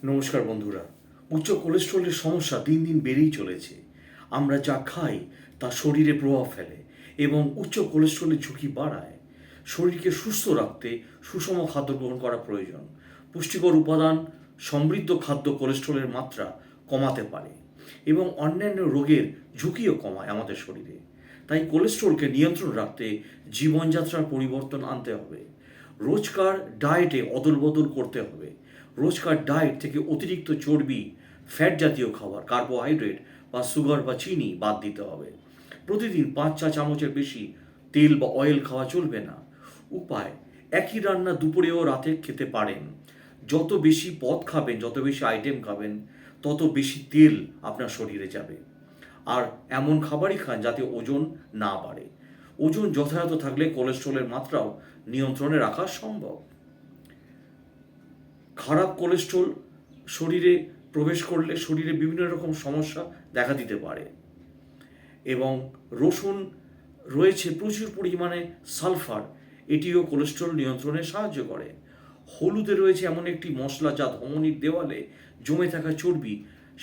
নমস্কার বন্ধুরা। উচ্চ কোলেস্ট্রলের সমস্যা দিন দিন বেড়েই চলেছে। আমরা যা খাই তা শরীরে প্রভাব ফেলে এবং উচ্চ কোলেস্ট্রলের ঝুঁকি বাড়ায়। শরীরকে সুস্থ রাখতে সুষম খাদ্য গ্রহণ করা প্রয়োজন। পুষ্টিকর উপাদান সমৃদ্ধ খাদ্য কোলেস্ট্রলের মাত্রা কমাতে পারে এবং অন্যান্য রোগের ঝুঁকিও কমায় আমাদের শরীরে। তাই কোলেস্ট্রলকে নিয়ন্ত্রণ রাখতে জীবনযাত্রার পরিবর্তন আনতে হবে। রোজকার ডায়েটে অদলবদল করতে হবে। রোজকার ডায়েট থেকে অতিরিক্ত চর্বি, ফ্যাট জাতীয় খাবার, কার্বোহাইড্রেট বা সুগার বা চিনি বাদ দিতে হবে। প্রতিদিন 5 চা চামচের বেশি তেল বা অয়েল খাওয়া চলবে না। উপায়: একই রান্না দুপুরে ও রাতে খেতে পারেন। যত বেশি পদ খাবেন, যত বেশি আইটেম খাবেন, তত বেশি তেল আপনার শরীরে যাবে। আর এমন খাবারই খান যাতে ওজন না বাড়ে। ওজন যথাযথ থাকলে কোলেস্ট্রলের মাত্রাও নিয়ন্ত্রণে রাখা সম্ভব। খারাপ কোলেস্ট্রল শরীরে প্রবেশ করলে শরীরে বিভিন্ন রকম সমস্যা দেখা দিতে পারে। এবং রসুন রয়েছে প্রচুর পরিমাণে সালফার, এটিও কোলেস্ট্রল নিয়ন্ত্রণে সাহায্য করে। হলুদে রয়েছে এমন একটি মশলা যা ধমনীর দেওয়ালে জমে থাকা চর্বি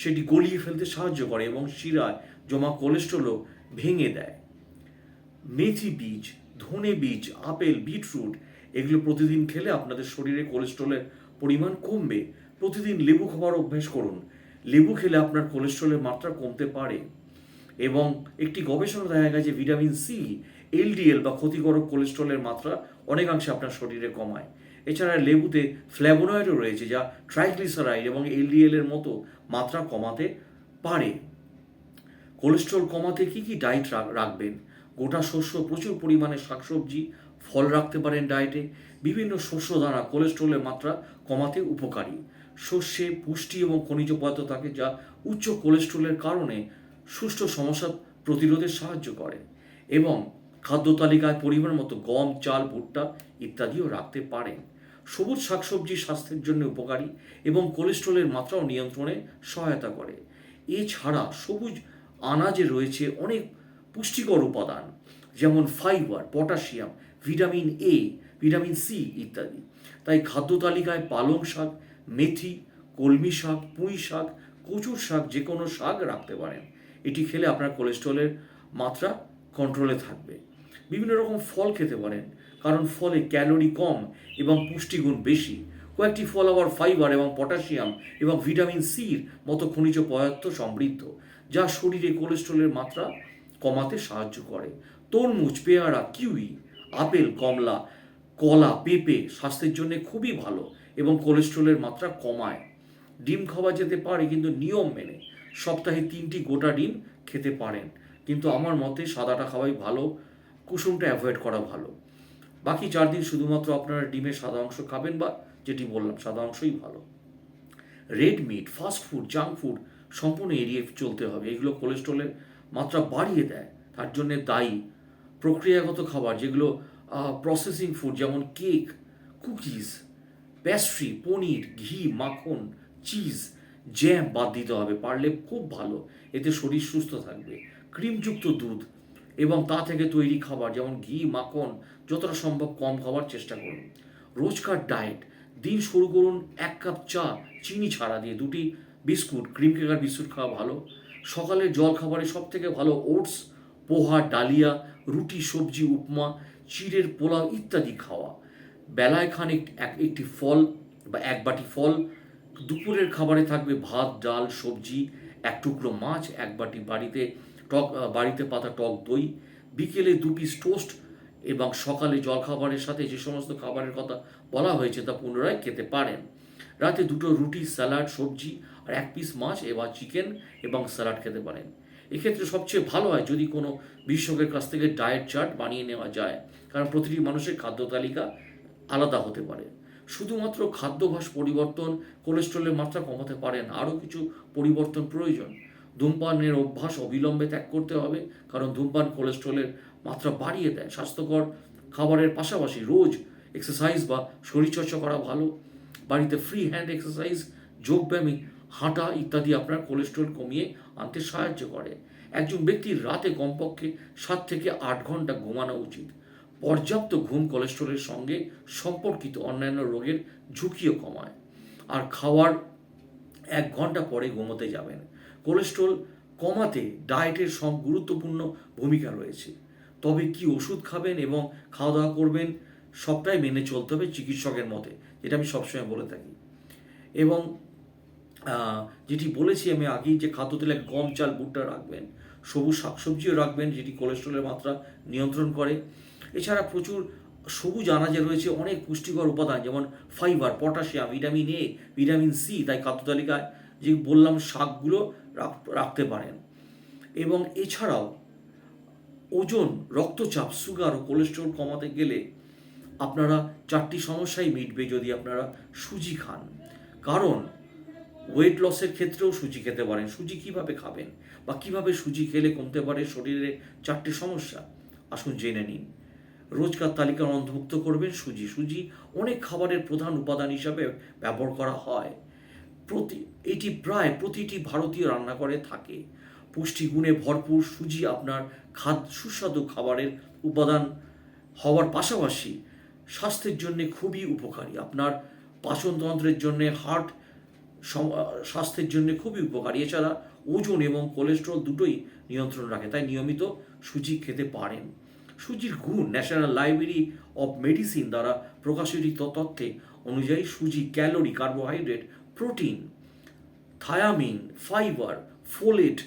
সেটি গলিয়ে ফেলতে সাহায্য করে এবং শিরায় জমা কোলেস্ট্রলও ভেঙে দেয়। মেথি বীজ, ধনে বীজ, আপেল, বিটরুট এগুলো প্রতিদিন খেলে আপনাদের শরীরে কোলেস্ট্রলের পরিমাণ কমবে। প্রতিদিন লেবু খাবার অভ্যাস করুন। লেবু খেলে আপনার কোলেস্ট্রলের মাত্রা কমতে পারে। এবং একটি গবেষণা দেখা গেছে ভিটামিন সি এলডিএল বা ক্ষতিকারক কোলেস্ট্রলের মাত্রা অনেকাংশে আপনার শরীরে কমায়। এছাড়া লেবুতে ফ্ল্যাভোনয়েডও রয়েছে যা ট্রাইগ্লিসারাইড এবং এলডিএল এর মতো মাত্রা কমাতে পারে। কোলেস্ট্রল কমাতে কি কি ডায়েট রাখবেন? গোটা শস্য, প্রচুর পরিমাণে শাকসবজি, ফল রাখতে পারেন ডায়েটে। বিভিন্ন শস্য দ্বারা কোলেস্ট্রলের মাত্রা কমাতে উপকারী। শস্যে পুষ্টি এবং খনিজ পদার্থ থাকে যা উচ্চ কোলেস্ট্রলের কারণে সুষ্ঠু সমস্যা প্রতিরোধে সাহায্য করে। এবং খাদ্য তালিকায় পরিমাণ মতো গম, চাল, ভুট্টা ইত্যাদিও রাখতে পারেন। সবুজ শাকসবজি স্বাস্থ্যের জন্য উপকারী এবং কোলেস্ট্রলের মাত্রাও নিয়ন্ত্রণে সহায়তা করে। এছাড়া সবুজ আনাজে রয়েছে অনেক পুষ্টিকর উপাদান, যেমন fibre, potassium, vitamin A, vitamin C ইত্যাদি। তাই খাদ্য তালিকায় পালং শাক, মেথি, কলমি শাক, পুঁই শাক, কচুর শাক, যে কোনো শাক রাখতে পারেন। এটি খেলে আপনার কোলেস্ট্রলের মাত্রা কন্ট্রোলে থাকবে। বিভিন্ন রকম ফল খেতে পারেন, কারণ ফলে ক্যালোরি কম এবং পুষ্টিগুণ বেশি। কয়েকটি ফল আবার ফাইবার এবং পটাশিয়াম এবং ভিটামিন সির মতো খনিজ পদার্থ সমৃদ্ধ, যা শরীরে কোলেস্ট্রলের মাত্রা কমাতে সাহায্য করে। তরমুজ, পেয়ারা, কিউই, আপেল, কমলা, কলা, পেঁপে স্বাস্থ্যের জন্য খুবই ভালো এবং কোলেস্ট্রলের মাত্রা কমায়। ডিম খাওয়া যেতে পারে, কিন্তু নিয়ম মেনে। সপ্তাহে 3টি গোটা ডিম খেতে পারেন, কিন্তু আমার মতে সাদাটা খাওয়াই ভালো, কুসুমটা অ্যাভয়েড করা ভালো। বাকি 4 দিন শুধুমাত্র আপনারা ডিমের সাদা অংশ খাবেন, বা যেটি বললাম সাদা অংশই ভালো। Red meat, fast food, junk food সম্পূর্ণ এড়িয়ে চলতে হবে। এগুলো কোলেস্ট্রলের মাত্রা বাড়িয়ে দেয়, তার জন্য দায়ী। প্রক্রিয়াগত খাবার, যেগুলো প্রসেসিং ফুড, যেমন কেক, কুকিজ, প্যাস্ট্রি, পনির, ঘি, মাখন, চিজ, জ্যাম বাদ দিতে হবে, পারলে খুব ভালো। এতে শরীর সুস্থ থাকবে। ক্রিমযুক্ত দুধ এবং তা থেকে তৈরি খাবার, যেমন ঘি, মাখন যতটা সম্ভব কম খাওয়ার চেষ্টা করুন। রোজকার ডায়েট: দিন শুরু করুন 1 কাপ চা চিনি ছাড়া দিয়ে, 2টি বিস্কুট, ক্রিম কেকার বিস্কুট খাওয়া ভালো। সকালে জল খাবারে সব থেকে ভালো ওটস, পোহা, ডালিয়া, রুটি, সবজি, উপমা, চিড়ের পোলাও ইত্যাদি খাওয়া। বেলায় খান একটি ফল বা 1 বাটি ফল। দুপুরের খাবারে থাকবে ভাত, ডাল, সবজি, 1 টুকরো মাছ, 1 বাটি বাড়িতে পাতা টক দই। বিকেলে 2 পিস টোস্ট এবং সকালে জলখাবারের সাথে যে সমস্ত খাবারের কথা বলা হয়েছে তা পুনরায় খেতে পারেন। রাতে 2টো রুটি, স্যালাড, সবজি আর 1 পিস মাছ এবার চিকেন এবং স্যালাড খেতে পারেন। এক্ষেত্রে সবচেয়ে ভালো হয় যদি কোনো বিশেষজ্ঞের কাছ থেকে ডায়েট চার্ট বানিয়ে নেওয়া যায়, কারণ প্রতিটি মানুষের খাদ্য তালিকা আলাদা হতে পারে। শুধুমাত্র খাদ্যাভ্যাস পরিবর্তন কোলেস্ট্রলের মাত্রা কমাতে পারে না, আরও কিছু পরিবর্তন প্রয়োজন। ধূমপানের অভ্যাস অবিলম্বে ত্যাগ করতে হবে, কারণ ধূমপান কোলেস্ট্রলের মাত্রা বাড়িয়ে দেয়। স্বাস্থ্যকর খাবারের পাশাপাশি রোজ এক্সারসাইজ বা শরীরচর্চা করা ভালো। বাড়িতে ফ্রি হ্যান্ড এক্সারসাইজ, যোগব্যায়াম, হাঁটা ইত্যাদি আপনার কোলেস্ট্রল কমিয়ে আনতে সাহায্য করে। একজন ব্যক্তির রাতে কমপক্ষে 7 থেকে 8 ঘন্টা ঘুমানো উচিত। পর্যাপ্ত ঘুম কোলেস্ট্রলের সঙ্গে সম্পর্কিত অন্যান্য রোগের ঝুঁকিও কমায়। আর খাওয়ার 1 ঘন্টা পরে ঘুমোতে যাবেন। কোলেস্ট্রল কমাতে ডায়েটের সব গুরুত্বপূর্ণ ভূমিকা রয়েছে। তবে কি ওষুধ খাবেন এবং খাওয়া দাওয়া করবেন সবটাই মেনে চলতে হবে চিকিৎসকের মতে, যেটা আমি সবসময় বলে থাকি। এবং যেটি বলেছি আমি আগেই, যে খাদ্য তেলে গম, চাল, ভুট্টা রাখবেন, সবুজ শাকসবজিও রাখবেন যেটি কোলেস্ট্রলের মাত্রা নিয়ন্ত্রণ করে। এছাড়া প্রচুর সবুজ আনাজে রয়েছে অনেক পুষ্টিকর উপাদান, যেমন fibre, potassium, vitamin A, vitamin C. তাই খাদ্য তালিকায় যে বললাম শাকগুলো রাখতে পারেন। এবং এছাড়াও ওজন, রক্তচাপ, সুগার ও কোলেস্ট্রল কমাতে গেলে আপনারা 4টি সমস্যাই মিটবে যদি আপনারা সুজি খান। কারণ ওয়েট লসের ক্ষেত্রেও সুজি খেতে পারেন। সুজি কিভাবে খাবেন বা কিভাবে সুজি খেলে কমতে পারে শরীরে 4টি সমস্যা, আসুন জেনে নিন। রোজকার তালিকার অন্তর্ভুক্ত করবেন সুজি। সুজি অনেক খাবারের প্রধান উপাদান হিসাবে ব্যবহার করা হয়। এটি প্রায় প্রতিটি ভারতীয় রান্নাঘরে থাকে। পুষ্টিগুণে ভরপুর সুজি আপনার সুস্বাদু খাবারের উপাদান হওয়ার পাশাপাশি স্বাস্থ্যের জন্য খুবই উপকারী। আপনার পাচনতন্ত্রের জন্য, স্বাস্থ্যের জন্য খুবই উপকারী। এছাড়া ওজন এবং কোলেস্ট্রল দুটোই নিয়ন্ত্রণ রাখে, তাই নিয়মিত সুজি খেতে পারেন। সুজির গুণ ন্যাশনাল লাইব্রেরি অফ মেডিসিন দ্বারা প্রকাশিত তথ্যে অনুযায়ী সুজি calorie, carbohydrate, protein, thiamine, fibre, folate,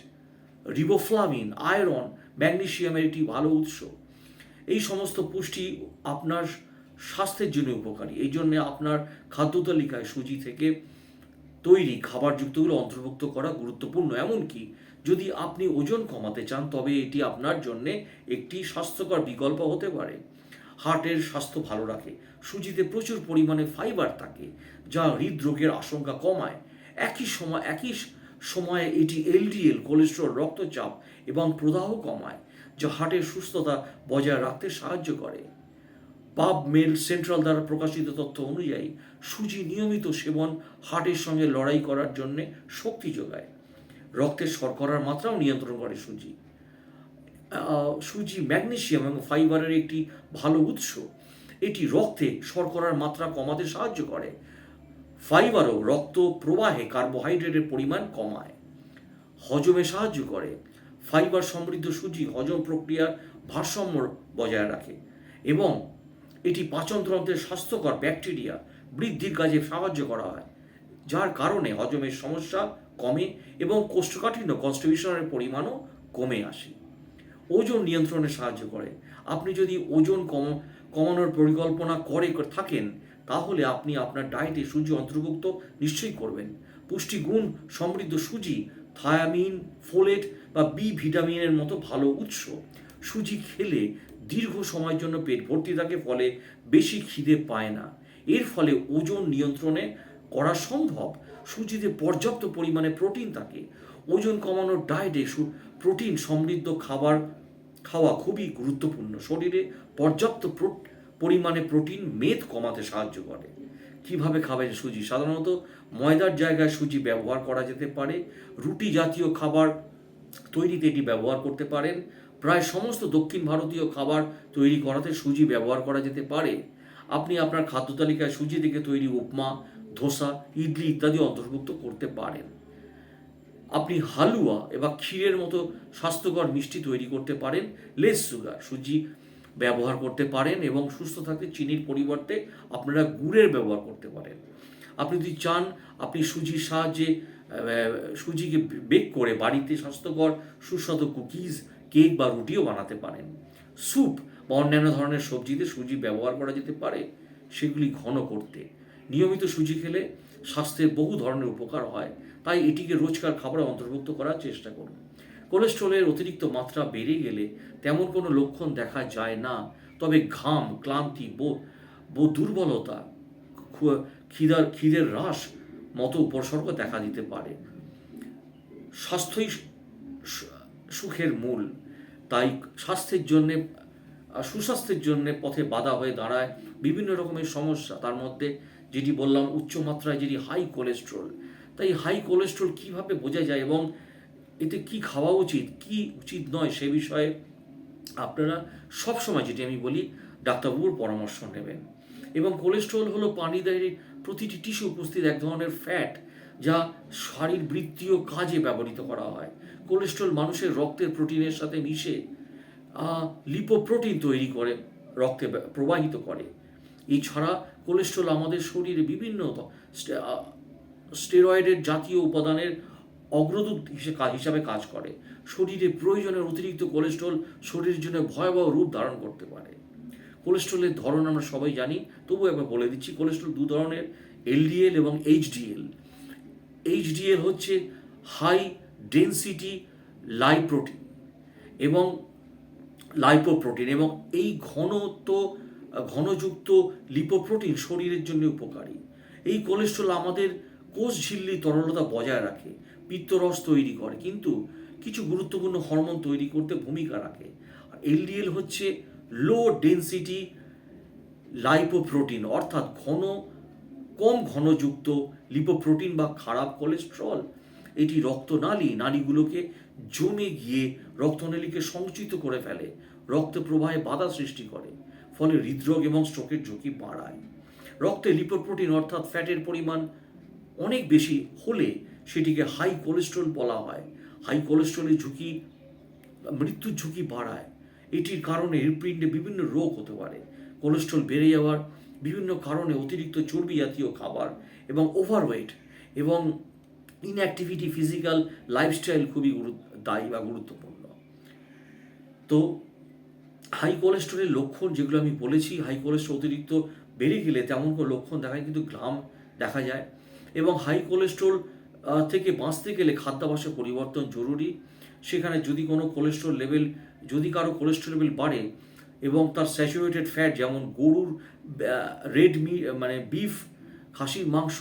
riboflavin, iron, ম্যাগনেসিয়ামের একটি ভালো উৎস। এই সমস্ত পুষ্টি আপনার স্বাস্থ্যের জন্য উপকারী। এই জন্য আপনার খাদ্য তালিকায় সুজি থেকে তৈরি খাবারযুক্তগুলো অন্তর্ভুক্ত করা গুরুত্বপূর্ণ। এমনকি যদি আপনি ওজন কমাতে চান তবে এটি আপনার জন্য একটি স্বাস্থ্যকর বিকল্প হতে পারে। হার্টের স্বাস্থ্য ভালো রাখে। সুজিতে প্রচুর পরিমাণে ফাইবার থাকে যা হৃদরোগের আশঙ্কা কমায়। একই সময়ে এটি এলডিএল, কোলেস্ট্রল, রক্তচাপ এবং প্রদাহ কমায়, যা হার্টের সুস্থতা বজায় রাখতে সাহায্য করে। পাবমেড সেন্ট্রাল দ্বারা প্রকাশিত তথ্য অনুযায়ী সুজি নিয়মিত সেবন হার্টের সঙ্গে লড়াই করার জন্য শক্তি যোগায়। রক্তের শর্করার মাত্রাও নিয়ন্ত্রণ করে সুজি। সুজি ম্যাগনেসিয়াম এবং ফাইবারের একটি ভালো উৎস। এটি রক্তে শর্করার মাত্রা কমাতে সাহায্য করে। ফাইবারও রক্ত প্রবাহে কার্বোহাইড্রেটের পরিমাণ কমায়, হজমে সাহায্য করে। ফাইবার সমৃদ্ধ সুজি হজম প্রক্রিয়ার ভারসাম্য বজায় রাখে এবং এটি পাচনতন্ত্রের স্বাস্থ্যকর ব্যাকটেরিয়া বৃদ্ধির কাজে সাহায্য করা হয়, যার কারণে হজমের সমস্যা কমে এবং কোষ্ঠকাঠিন্য, কনস্টিপেশনের পরিমাণও কমে আসে। ওজন নিয়ন্ত্রণে সাহায্য করে। আপনি যদি ওজন কমানোর পরিকল্পনা থাকেন তাহলে আপনি আপনার ডায়েটে সুজি অন্তর্ভুক্ত নিশ্চয়ই করবেন। পুষ্টিগুণ সমৃদ্ধ সুজি থায়ামিন, ফোলেট বা বি ভিটামিনের মতো ভালো উৎস। সুজি খেলে দীর্ঘ সময়ের জন্য পেট ভর্তি থাকে, ফলে বেশি খিদে পায় না। এর ফলে ওজন নিয়ন্ত্রণে করা সম্ভব। সুজিতে পর্যাপ্ত পরিমাণে প্রোটিন থাকে। ওজন কমানোর ডায়েটে প্রোটিন সমৃদ্ধ খাবার খাওয়া খুবই গুরুত্বপূর্ণ। শরীরে পর্যাপ্ত পরিমাণে প্রোটিন মেদ কমাতে সাহায্য করে। কিভাবে খাবেন সুজি? সাধারণত ময়দার জায়গায় সুজি ব্যবহার করা যেতে পারে। রুটি জাতীয় খাবার তৈরিতে এটি ব্যবহার করতে পারেন। প্রায় সমস্ত দক্ষিণ ভারতীয় খাবার তৈরি করাতে সুজি ব্যবহার করা যেতে পারে। আপনি আপনার খাদ্য তালিকায় সুজি থেকে তৈরি উপমা, ধোসা, ইডলি ইত্যাদি অন্তর্ভুক্ত করতে পারেন। আপনি হালুয়া এবং ক্ষীরের মতো স্বাস্থ্যকর মিষ্টি তৈরি করতে পারেন লেস সুগার। সুজি ব্যবহার করতে পারেন এবং সুস্থ থাকতে চিনির পরিবর্তে আপনারা গুড়ের ব্যবহার করতে পারেন। আপনি যদি চান আপনি সুজির সাহায্যে সুজিকে বেক করে বাড়িতে স্বাস্থ্যকর সুস্বাদু কুকিজ, কেক বা রুটিও বানাতে পারেন। স্যুপ বা অন্যান্য ধরনের সবজিতে সুজি ব্যবহার করা যেতে পারে, সেগুলি ঘন করতে। নিয়মিত সুজি খেলে স্বাস্থ্যের বহু ধরনের উপকার হয়, তাই এটিকে রোজকার খাবারে অন্তর্ভুক্ত করার চেষ্টা করুন। কোলেস্ট্রলের অতিরিক্ত মাত্রা বেড়ে গেলে তেমন কোনো লক্ষণ দেখা যায় না, তবে ঘাম, ক্লান্তি, দুর্বলতা, খিদের হ্রাস মতো উপসর্গ দেখা দিতে পারে। স্বাস্থ্যই সুখের মূল, তাই সুস্বাস্থ্যের জন্য পথে বাধা হয়ে দাঁড়ায় বিভিন্ন রকমের সমস্যা। তার মধ্যে যেটি বললাম উচ্চমাত্রায় যেটি হাই কোলেস্ট্রল। তাই হাই কোলেস্ট্রল কিভাবে বোঝা যায় এবং এতে কি খাওয়া উচিত, কি উচিত নয়, সে বিষয়ে আপনারা সবসময়, যেটি আমি বলি, ডাক্তারবাবুর পরামর্শ নেবেন। এবং কোলেস্ট্রল হলো প্রাণীদেহের প্রতিটি টিস্যু উপস্থিত এক ধরনের ফ্যাট, যা শারীরবৃত্তীয় কাজে ব্যবহৃত করা হয়। কোলেস্ট্রল মানুষের রক্তের প্রোটিনের সাথে মিশে লিপোপ্রোটিন তৈরি করে, রক্তে প্রবাহিত করে। এছাড়া কোলেস্ট্রল আমাদের শরীরে বিভিন্ন স্টেরয়েডের জাতীয় উপাদানের অগ্রদূত হিসাবে কাজ করে। শরীরে প্রয়োজনের অতিরিক্ত কোলেস্ট্রল শরীরের জন্য ভয়াবহ রূপ ধারণ করতে পারে। কোলেস্ট্রলের ধরন আমরা সবাই জানি, তবু একবার বলে দিচ্ছি। কোলেস্ট্রল দু ধরনের, এলডিএল এবং এইচডিএল। এইচডিএল হচ্ছে হাই ডেনসিটি লাইপ্রোটিন এবং লাইপোপ্রোটিন, এবং এই ঘনযুক্ত লিপোপ্রোটিন শরীরের জন্য উপকারী। এই কোলেস্ট্রল আমাদের কোষ ঝিল্লি তরলতা বজায় রাখে, পিত্তরস তৈরি করে, কিন্তু কিছু গুরুত্বপূর্ণ হরমোন তৈরি করতে ভূমিকা রাখে। আর এলডিএল হচ্ছে লো ডেনসিটি লাইপোপ্রোটিন, অর্থাৎ কম ঘনযুক্ত লিপোপ্রোটিন বা খারাপ কোলেস্ট্রল। এটি নালীগুলোকে জমে গিয়ে রক্তনালীকে সংকুচিত করে ফেলে, রক্ত প্রবাহে বাধা সৃষ্টি করে, ফলে হৃদরোগ এবং স্ট্রোকের ঝুঁকি বাড়ায়। রক্তে লিপোপ্রোটিন অর্থাৎ ফ্যাটের পরিমাণ অনেক বেশি হলে সেটিকে হাই কোলেস্ট্রল বলা হয়। হাই কোলেস্ট্রলের ঝুঁকি মৃত্যুর ঝুঁকি বাড়ায়। এটির কারণে হৃৎপিণ্ডে বিভিন্ন রোগ হতে পারে। কোলেস্ট্রল বেড়ে যাওয়ার বিভিন্ন কারণে অতিরিক্ত চর্বি জাতীয় খাবার এবং ওভারওয়েট এবং ইনঅ্যাক্টিভিটি, ফিজিক্যাল লাইফস্টাইল খুবই দায়ী বা গুরুত্বপূর্ণ। তো হাই কোলেস্ট্রলের লক্ষণ যেগুলো আমি বলেছি, হাই কোলেস্ট্রল অতিরিক্ত বেড়ে গেলে তেমন কোনো লক্ষণ দেখায়, কিন্তু ঘাম দেখা যায়। এবং হাই কোলেস্ট্রল থেকে বাঁচতে গেলে খাদ্যাভ্যাসের পরিবর্তন জরুরি। সেখানে যদি কারো কোলেস্ট্রল লেভেল বাড়ে এবং তার স্যাচুরেটেড ফ্যাট, যেমন গরুর রেড মিট মানে বিফ, খাসির মাংস,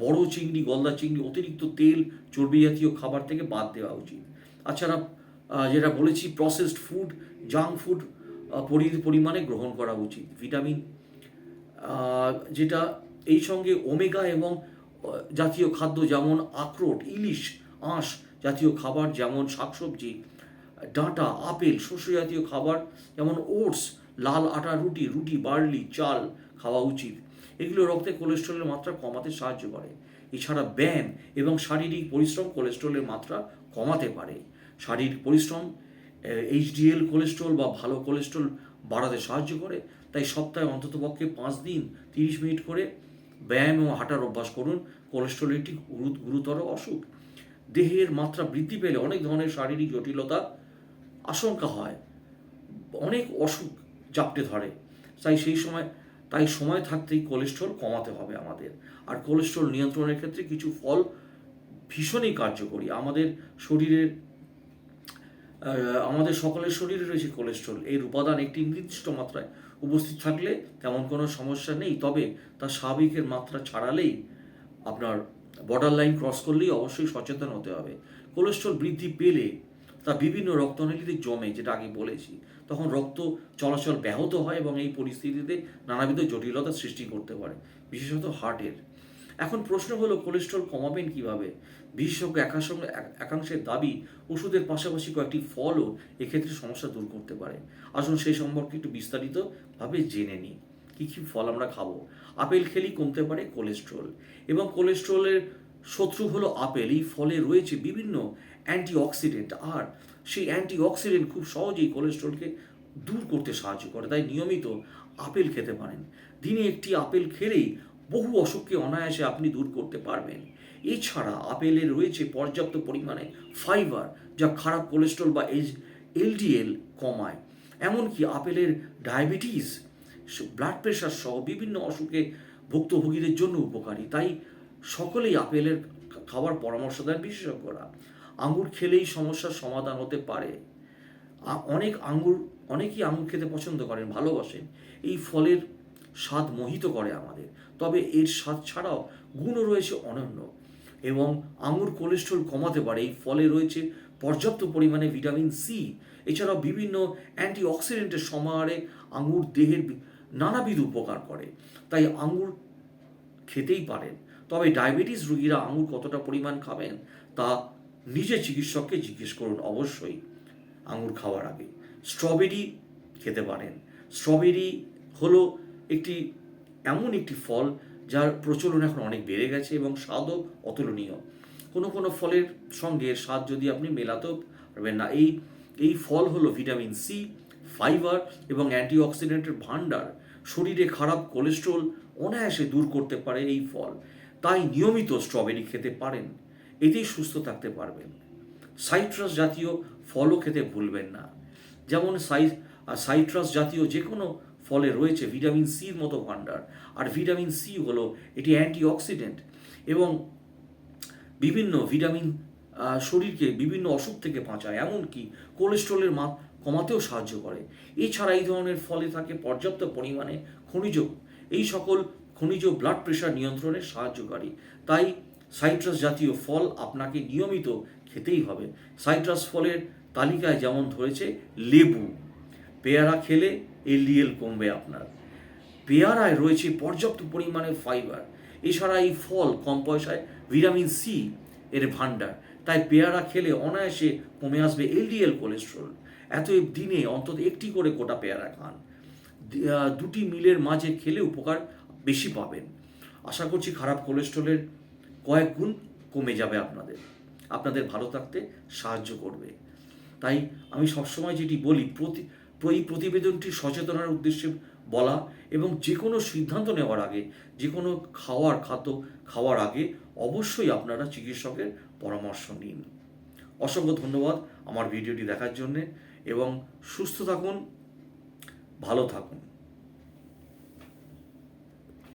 বড় চিংড়ি, গলদা চিংড়ি, অতিরিক্ত তেল, চর্বি জাতীয় খাবার থেকে বাদ দেওয়া উচিত। তাছাড়া যেটা বলেছি, প্রসেসড ফুড, জাঙ্ক ফুড পরিমাণে গ্রহণ করা উচিত। ভিটামিন যেটা এই সঙ্গে ওমেগা এবং জাতীয় খাদ্য যেমন আখরোট, ইলিশ, আঁশ জাতীয় খাবার যেমন শাকসবজি, ডাঁটা, আপেল, শস্য জাতীয় খাবার যেমন ওটস, লাল আটা রুটি, বার্লি, চাল খাওয়া উচিত। এগুলো রক্তে কোলেস্ট্রলের মাত্রা কমাতে সাহায্য করে। এছাড়া ব্যায়াম এবং শারীরিক পরিশ্রম কোলেস্ট্রলের মাত্রা কমাতে পারে। শারীরিক পরিশ্রম এইচডিএল কোলেস্ট্রল বা ভালো কোলেস্ট্রল বাড়াতে সাহায্য করে। তাই সপ্তাহে অন্ততপক্ষে 5 দিন 30 মিনিট করে ব্যায়াম এবং হাঁটার অভ্যাস করুন। কোলেস্ট্রল একটি গুরুতর অসুখ। দেহের মাত্রা বৃদ্ধি পেলে অনেক ধরনের শারীরিক জটিলতা আশঙ্কা হয়, অনেক অসুখ জাপটে ধরে। তাই সময় থাকতেই কোলেস্ট্রল কমাতে হবে আমাদের। আর কোলেস্ট্রল নিয়ন্ত্রণের ক্ষেত্রে কিছু ফল ভীষণই কার্যকরী। আমাদের সকলের শরীরে রয়েছে কোলেস্ট্রল। এর উপাদান একটি নির্দিষ্ট মাত্রায় উপস্থিত থাকলে তেমন কোনো সমস্যা নেই, তবে তা স্বাভাবিকের মাত্রা ছাড়ালেই, আপনার বর্ডার লাইন ক্রস করলেই অবশ্যই সচেতন হতে হবে। কোলেস্ট্রল বৃদ্ধি পেলে তা বিভিন্ন রক্তনালীতে জমে, যেটা আগে বলেছি, তখন রক্ত চলাচল ব্যাহত হয় এবং এই পরিস্থিতিতে নানাবিধ জটিলতা সৃষ্টি করতে পারে, বিশেষত হার্টের। এখন প্রশ্ন হলো, কোলেস্ট্রল কমাবেন কিভাবে? বিশেষজ্ঞ একাংশের দাবি, ওষুধের পাশাপাশি কয়েকটি ফলও এক্ষেত্রে সমস্যা দূর করতে পারে। আসুন সেই সম্পর্কে একটু বিস্তারিতভাবে জেনে নিই। কী কী ফল আমরা খাবো? আপেল খেলেই কমতে পারে কোলেস্ট্রল, এবং কোলেস্ট্রলের শত্রু হলো আপেল। এই ফলে রয়েছে বিভিন্ন অ্যান্টিঅক্সিডেন্ট, আর সেই অ্যান্টিঅক্সিডেন্ট খুব সহজেই কোলেস্ট্রলকে দূর করতে সাহায্য করে। তাই নিয়মিত আপেল খেতে পারেন। দিনে একটি আপেল খেলেই বহু অসুখকে অনায়াসে আপনি দূর করতে পারবেন। এছাড়া আপেলে রয়েছে পর্যাপ্ত পরিমাণে ফাইবার, যা খারাপ কোলেস্ট্রল বা এলডিএল কমায়। এমনকি আপেলের ডায়াবেটিস, ব্লাড প্রেশার সহ বিভিন্ন অসুখে ভুক্তভোগীদের জন্য উপকারী। তাই সকলেই আপেলের খাবার পরামর্শ দেন বিশেষজ্ঞরা। আঙুর খেলেই সমস্যার সমাধান হতে পারে। অনেকেই আঙুর খেতে পছন্দ করেন, ভালোবাসেন। এই ফলের স্বাদ মোহিত করে আমাদের, তবে এর স্বাদ ছাড়াও গুণও রয়েছে অনন্য, এবং আঙুর কোলেস্ট্রল কমাতে পারে। এই ফলে রয়েছে পর্যাপ্ত পরিমাণে ভিটামিন সি। এছাড়াও বিভিন্ন অ্যান্টিঅক্সিডেন্টের সমাহারে আঙুর দেহের নানাবিধ উপকার করে। তাই আঙুর খেতেই পারেন। তবে ডায়াবেটিস রোগীরা আঙুর কতটা পরিমাণ খাবেন তা নিজে চিকিৎসককে জিজ্ঞেস করুন অবশ্যই আঙুর খাওয়ার আগে। স্ট্রবেরি খেতে পারেন। স্ট্রবেরি হলো এমন একটি ফল যার প্রচলন এখন অনেক বেড়ে গেছে এবং স্বাদও অতুলনীয়। কোনো কোনো ফলের সঙ্গে স্বাদ যদি আপনি মেলাতেও পারবেন না। এই ফল হলো ভিটামিন সি, ফাইবার এবং অ্যান্টিঅক্সিডেন্টের ভাণ্ডার। শরীরে খারাপ কোলেস্ট্রল অনায়াসে দূর করতে পারে এই ফল। তাই নিয়মিত স্ট্রবেরি খেতে পারেন, এতেই সুস্থ থাকতে পারবেন। সাইট্রাস জাতীয় ফলও খেতে ভুলবেন না। যেমন সাইট্রাস জাতীয় যে কোনো ফলে রয়েছে ভিটামিন সির মতো ভাণ্ডার। আর ভিটামিন সি হলো এটি অ্যান্টিঅক্সিডেন্ট এবং বিভিন্ন ভিটামিন শরীরকে বিভিন্ন অসুখ থেকে বাঁচায়, এমনকি কোলেস্ট্রলের কমাতেও সাহায্য করে। এছাড়া এই ধরনের ফলে থাকে পর্যাপ্ত পরিমাণে খনিজ। এই সকল খনিজ ব্লাড প্রেশার নিয়ন্ত্রণে সাহায্যকারী। তাই সাইট্রাস জাতীয় ফল আপনাকে নিয়মিত খেতেই হবে। সাইট্রাস ফলের তালিকায় যেমন ধরেছে লেবু, পেয়ারা খেলে এলডিএল কমবে আপনার। পেয়ারায় রয়েছে পর্যাপ্ত পরিমাণে ফাইবার। এছাড়া এই ফল কম পয়সায় ভিটামিন সি এর ভাণ্ডার। তাই পেয়ারা খেলে অনায়াসে কমে আসবে এলডিএল কোলেস্ট্রল। এত দিনে অন্তত একটি করে গোটা পেয়ারা খান। দুটি মিলের মাঝে খেলে উপকার বেশি পাবেন। আশা করছি খারাপ কোলেস্ট্রলের কয়েক গুণ কমে যাবে আপনাদের ভালো থাকতে সাহায্য করবে। তাই আমি সবসময় যেটি বলি, এই প্রতিবেদনটি সচেতনার উদ্দেশ্যে বলা এবং যে কোনো সিদ্ধান্ত নেওয়ার আগে, যে কোনো খাদ্য খাওয়ার আগে অবশ্যই আপনারা চিকিৎসকের পরামর্শ নিন। অসংখ্য ধন্যবাদ আমার ভিডিওটি দেখার জন্যে এবং সুস্থ থাকুন, ভালো থাকুন।